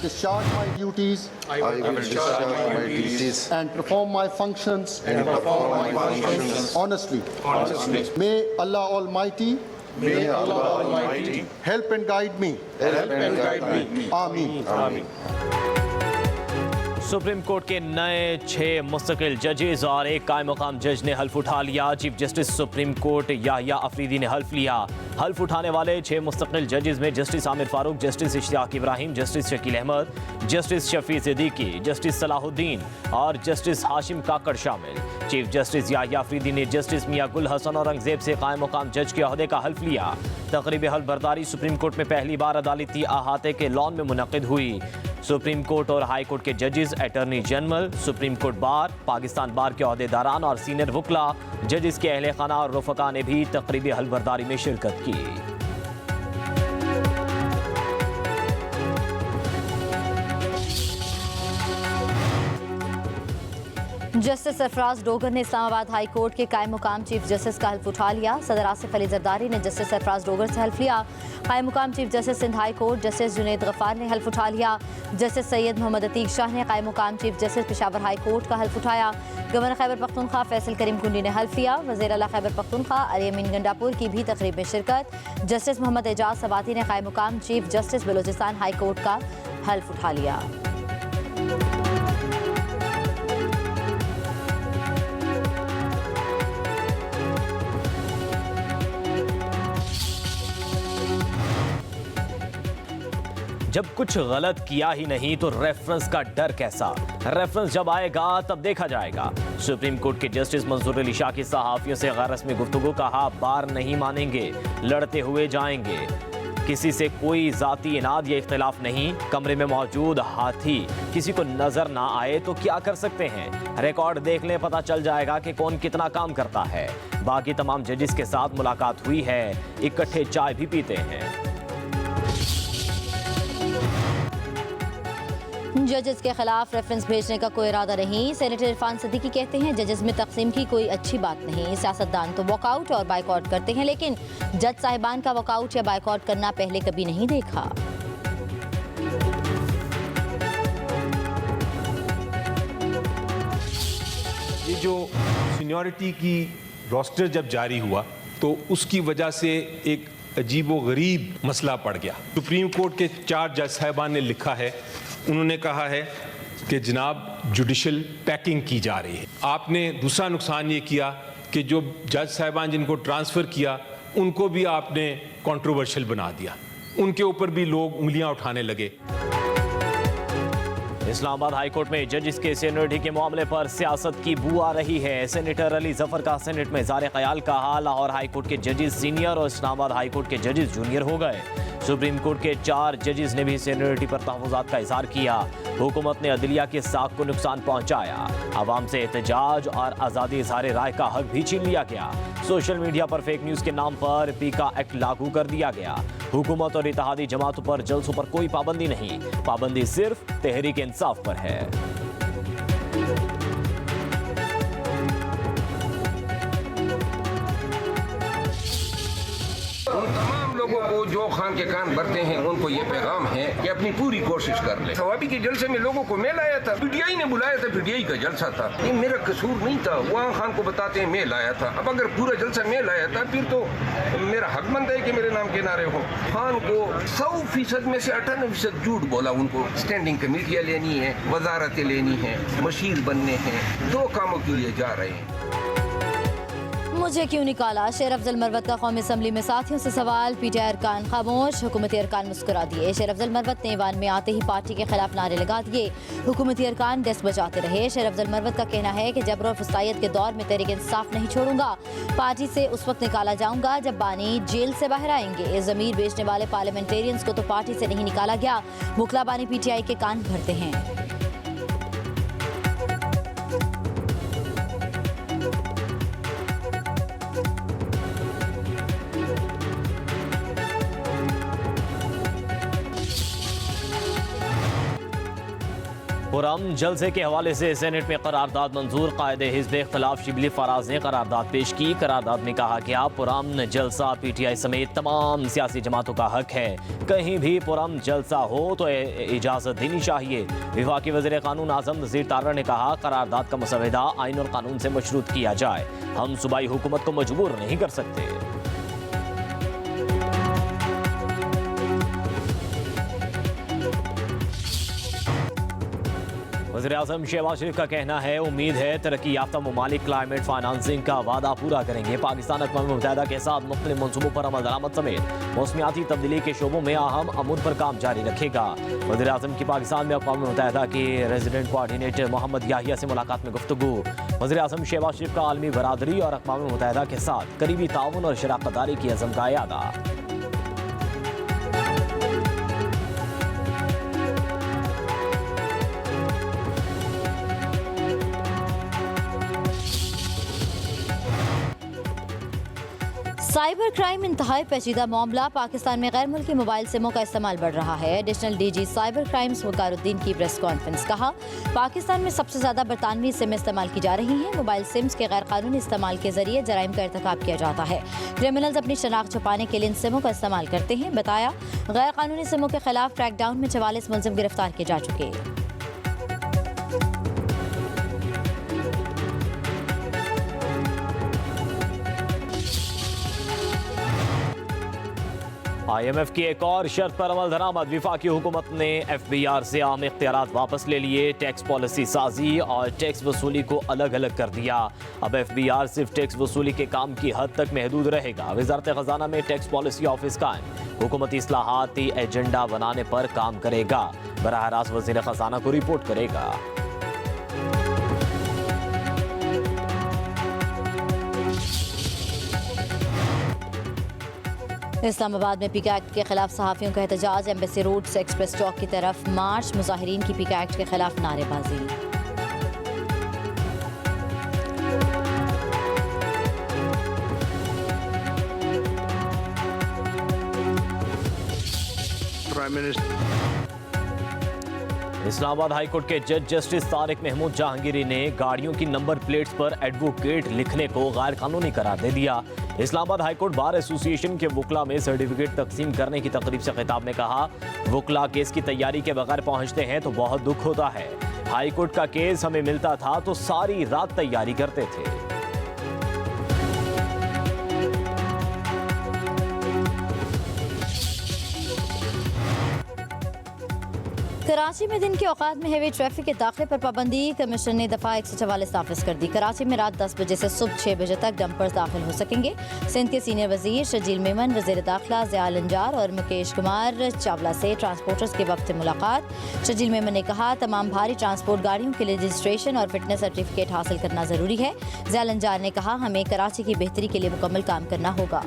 discharge my duties I will discharge my duties and perform my functions and perform my functions honestly. honestly. May Allah Almighty May Allah Almighty help and guide me. help and guide me. Ameen. Amin. Supreme court के नए 6 मुस्तकिल जजेस और एक कायम मकाम जज ने हल्फ उठा लिया। Chief justice supreme court Yahya Afridi ने हल्फ लिया। हल्फ उठाने वाले 6 मुस्तकिल जजेस में justice Aamir Farooq, justice Ishtiaq Ibrahim, justice Shakeel Ahmed, justice Shafi Siddiqui, justice Salahuddin और जस्टिस हाशिम काकड़ शामिल। चीफ जस्टिस याहिया अफरीदी ने जस्टिस मियां गुल हसन औरंगजेब से कायम मकाम जज के ओहदे का हल्फ लिया। तकरीब हल्फ बर्दारी सुप्रीम कोर्ट में पहली बार अदालती अहाते के लॉन में मुनक़िद हुई। सुप्रीम कोर्ट और हाई कोर्ट के जजेस, attorney general, supreme court bar, Pakistan बार के ओहदेदारान और सीनियर वकला, जजेस के अहले खाना और रुफका ने भी तकरीब हल्फ बर्दारी में शिरकत की। जस्टिस सरफराज डोगर ने इस्लामाबाद हाई कोर्ट के कायम मुकाम चीफ जस्टिस का हल्फ उठा लिया। सदर आसिफ अली जरदारी ने जस्टिस सरफराज डोगर से हल्फ लिया। कायम मुकाम chief justice Sindh high court justice Junaid Ghaffar ने हल्फ उठा लिया। जस्टिस सैयद मोहम्मद अतीक शाह ने कायम मुकाम chief justice Peshawar high court का हल्फ उठाया। गवर्नर खैबर पख्तूनख्वा फैसल करीम कुंडी ने हल्फ लिया। वज़ीर आला खैबर पख्तूनख्वा अली अमीन गंडापुर की भी तकरीब में शिरकत। जस्टिस मोहम्मद एजाज सवाती ने कायम मुकाम chief justice Balochistan high court का हल्फ उठा लिया। जब कुछ गलत किया ही नहीं तो रेफरेंस का डर कैसा? रेफरेंस जब आएगा तब देखा जाएगा। सुप्रीम कोर्ट के जस्टिस मंजूर अली शाह की सहाफियों से गैर रस्मी गुफ्तगू, कहा बार नहीं मानेंगे, लड़ते हुए जाएंगे। किसी से कोई जाती इनाद या इख्तिलाफ नहीं। कमरे में मौजूद हाथी किसी को नजर ना आए तो क्या कर सकते हैं? रिकॉर्ड देख लें, पता चल जाएगा कि कौन कितना काम करता है। बाकी तमाम जजेस के साथ मुलाकात हुई है, इकट्ठे चाय भी पीते हैं। जजेस के खिलाफ रेफरेंस भेजने का कोई इरादा नहीं। सेनेटर इरफान सिद्दीकी कहते हैं जजेस में तकसीम की कोई अच्छी बात नहीं। सियासतदान तो वॉकआउट और बाइकआउट करते हैं, लेकिन जज साहिबान का वॉकआउट या बाइकआउट करना पहले कभी नहीं देखा। ये जो सीनियरिटी की रोस्टर जब जारी हुआ तो उसकी वजह से एक अजीबो गरीब मसला पड़ गया। सुप्रीम कोर्ट के 4 जज साहिबान ने लिखा है, उन्होंने कहा है कि जनाब जुडिशल पैकिंग की जा रही है। आपने दूसरा नुकसान ये किया कि जो जज साहिबान जिनको ट्रांसफ़र किया उनको भी आपने कंट्रोवर्शियल बना दिया, उनके ऊपर भी लोग उंगलियां उठाने लगे। इस्लामाबाद हाई कोर्ट में जजेस के सीनियरिटी के मामले पर सियासत की बू आ रही है। सेनेटर अली जफर का सेनेट में इज़हार ख्याल कहा, लाहौर हाई कोर्ट के जजेस सीनियर और इस्लामाबाद हाई कोर्ट के जजेस जूनियर हो गए। सुप्रीम कोर्ट के 4 जजेस ने भी सीनियरिटी पर तहफ़्फ़ुज़ात का इज़हार किया। हुकूमत ने अदलिया के साख को नुकसान पहुँचाया। आवाम से एहतजाज और आज़ादी इज़हार राय का हक भी छीन लिया गया। सोशल मीडिया पर फेक न्यूज़ के नाम पर पीका एक्ट लागू कर दिया गया। हुकूमत और इत्तेहादी जमातों पर जलसों पर कोई पाबंदी नहीं, पाबंदी सिर्फ तहरीक इंसाफ पर है। लोगों को जो खान के कान भरते हैं उनको ये पैगाम है कि अपनी पूरी कोशिश कर ले। सवाबी के जलसे में लोगों को मैं लाया था, पीटीआई ने बुलाया था, पीटीआई का जलसा था, ये मेरा कसूर नहीं था। वहाँ खान को बताते हैं मैं लाया था। अब अगर पूरा जलसा मैं लाया था फिर तो मेरा हक बनता है कि मेरे नाम के नारे हो। खान को 100% में से 98% झूठ बोला। उनको स्टैंडिंग कमेटियाँ लेनी है, वजारतें लेनी है, मशीर बनने हैं, 2 कामों के लिए जा रहे हैं। मुझे क्यों निकाला? शेर अफजल मरवत का कौमी असम्बली में साथियों से सवाल। पीटीआई अरकान खामोश, हुकूमती अरकान मुस्कुरा दिए। शेर अफजल मरवत ने ईवान में आते ही पार्टी के खिलाफ नारे लगा दिए। हुकूमती अरकान डेस्क बजाते रहे। शेर अफजल मरवत का कहना है कि जबर और फसायत के दौर में तहरीक इंसाफ नहीं छोड़ूंगा। पार्टी से उस वक्त निकाला जाऊंगा जब बानी जेल से बाहर आएंगे। ज़मीर बेचने वाले पार्लियामेंटेरियंस को तो पार्टी से नहीं निकाला गया। मुखला बानी पीटीआई के कान भरते हैं। पुरम जलसे के हवाले से सेनेट में करारदाद मंजूर। कायदे हिज़्ब इख्तिलाफ शिबली फराज ने करारदाद पेश की। करारदाद में कहा गया पुरम जलसा PTI समेत तमाम सियासी जमातों का हक है। कहीं भी पुरम जलसा हो तो इजाज़त देनी चाहिए। विफाकी वज़ीर कानून आज़म नज़ीर तारड़ ने कहा करारदाद का मुसवदा आइन और कानून से मशरूत किया जाए। हम सूबाई हुकूमत को मजबूर नहीं कर सकते। वज़ीर आज़म शहबाज शरीफ का कहना है उम्मीद है तरक्की याफ्ता ममालिक क्लाइमेट फाइनेंसिंग का वादा पूरा करेंगे। पाकिस्तान अक़वाम मुत्तहिदा के साथ मुख्तलिफ मनसूबों पर अमल दरामद समेत मौसमियाती तब्दीली के शोबों में अहम अमूर पर काम जारी रखेगा। वज़ीर आज़म की पाकिस्तान में अक़वाम मुत्तहिदा के रेजिडेंट कोऑर्डिनेटर मोहम्मद याहिया से मुलाकात में गुफ्तगू। वज़ीर आज़म शहबाज शरीफ का आलमी बरादरी और अक़वाम मुत्तहिदा के साथ करीबी ताउन और शराकत दारी की अज़म का यादा। साइबर क्राइम इंतहाई पेचीदा मामला। पाकिस्तान में गैर मुल्की मोबाइल सिमों का इस्तेमाल बढ़ रहा है। एडिशनल DG साइबर क्राइम्स वकारुद्दीन की प्रेस कॉन्फ्रेंस। कहा पाकिस्तान में सबसे ज़्यादा बरतानवी सिम इस्तेमाल की जा रही हैं। मोबाइल सिम्स के गैर कानूनी इस्तेमाल के जरिए जराइम का इर्तिकाब किया जाता है। क्रिमिनल्स अपनी शनाख्त छुपाने के लिए इन सिमों का इस्तेमाल करते हैं। बताया गैर कानूनी सिमों के खिलाफ क्रैकडाउन में 44 मुलजिम गिरफ्तार किए जा चुके हैं। IMF की एक और शर्त पर अमल दरामद। विफाकी हुकूमत ने FBR से आम इख्तियारात वापस ले लिए। टैक्स पॉलिसी साजी और टैक्स वसूली को अलग अलग कर दिया। अब FBR सिर्फ टैक्स वसूली के काम की हद तक महदूद रहेगा। वज़ारत ख़जाना में टैक्स पॉलिसी ऑफिस कायम। हुकूमती इस्लाहाती एजेंडा बनाने पर काम करेगा। बराह रास्त वज़ीर ख़जाना को रिपोर्ट करेगा। इस्लामाबाद में पीका एक्ट के खिलाफ सहाफ़ियों का एहतजाज। एम्बेसी रोड से एक्सप्रेस चौक की तरफ मार्च। मुजाहिरीन की पीका एक्ट के खिलाफ नारेबाजी। Prime Minister. Islamabad high court के जज जस्टिस तारिक महमूद जहांगीरी ने गाड़ियों की नंबर प्लेट्स पर एडवोकेट लिखने को गैर कानूनी करार दे दिया। Islamabad high court bar association के वकला में सर्टिफिकेट तकसीम करने की तकरीब से खिताब में कहा वकला केस की तैयारी के बगैर पहुंचते हैं तो बहुत दुख होता है। हाई कोर्ट का केस हमें मिलता था तो सारी रात तैयारी करते थे। कराची में दिन के औकात में हैवी ट्रैफिक के दाखिले पर पाबंदी। कमिश्नर ने दफ़ा 144 नाफिज कर दी। कराची में रात 10 बजे से सुबह 6 बजे तक डंपर्स दाखिल हो सकेंगे। सिंध के सीनियर वजीर शजील मेमन, वजीर दाखिला ज़ियाल अंजार और मुकेश कुमार चावला से ट्रांसपोर्टर्स के वक्त मुलाकात। शजील मेमन ने कहा तमाम भारी ट्रांसपोर्ट गाड़ियों के लिए रजिस्ट्रेशन और फिटनेस सर्टिफिकेट हासिल करना ज़रूरी है। ज़ियाल अंजार ने कहा हमें कराची की बेहतरी के लिए मुकम्मल काम करना होगा।